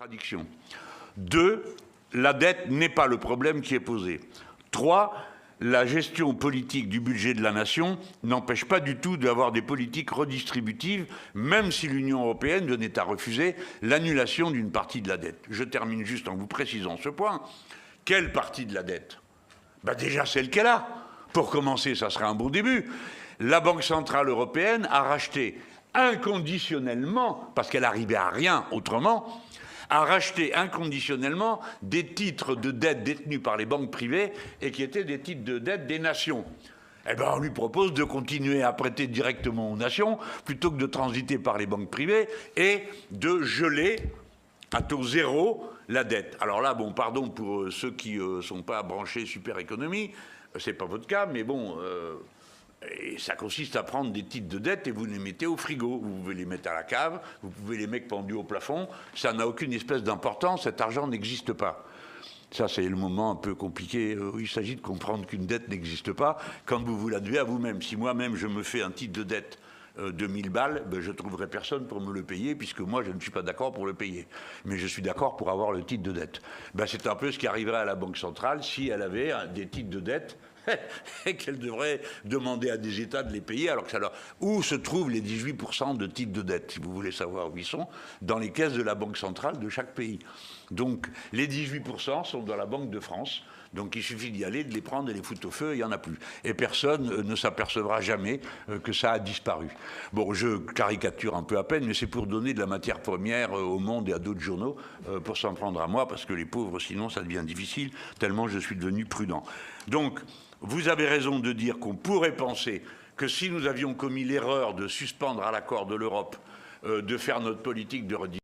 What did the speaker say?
Contradiction. 2, la dette n'est pas le problème qui est posé. 3, la gestion politique du budget de la nation n'empêche pas du tout d'avoir des politiques redistributives, même si l'Union européenne venait à refuser l'annulation d'une partie de la dette. Je termine juste en vous précisant ce point. Quelle partie de la dette? Déjà celle qu'elle a. Pour commencer, ça serait un bon début. La Banque centrale européenne a racheté inconditionnellement, parce qu'elle n'arrivait à rien autrement, a racheté inconditionnellement des titres de dette détenus par les banques privées et qui étaient des titres de dette des nations. On lui propose de continuer à prêter directement aux nations plutôt que de transiter par les banques privées et de geler à taux zéro la dette. Alors là, pardon pour ceux qui ne sont pas branchés super économie, c'est pas votre cas, mais et ça consiste à prendre des titres de dette et vous les mettez au frigo. Vous pouvez les mettre à la cave, vous pouvez les mettre pendus au plafond. Ça n'a aucune espèce d'importance, cet argent n'existe pas. Ça, c'est le moment un peu compliqué où il s'agit de comprendre qu'une dette n'existe pas quand vous vous la devez à vous-même. Si moi-même je me fais un titre de dette de 1000 balles, je ne trouverai personne pour me le payer puisque moi je ne suis pas d'accord pour le payer. Mais je suis d'accord pour avoir le titre de dette. C'est un peu ce qui arriverait à la Banque centrale si elle avait des titres de dette et qu'elle devrait demander à des États de les payer, alors que ça leur... Où se trouvent les 18% de titres de dette, si vous voulez savoir où ils sont? Dans les caisses de la Banque centrale de chaque pays. Donc les 18% sont dans la Banque de France, donc il suffit d'y aller, de les prendre et les foutre au feu, il n'y en a plus. Et personne ne s'apercevra jamais que ça a disparu. Je caricature un peu à peine, mais c'est pour donner de la matière première au Monde et à d'autres journaux, pour s'en prendre à moi, parce que les pauvres, sinon ça devient difficile, tellement je suis devenu prudent. Donc, vous avez raison de dire qu'on pourrait penser que si nous avions commis l'erreur de suspendre à l'accord de l'Europe, de faire notre politique de redistribution,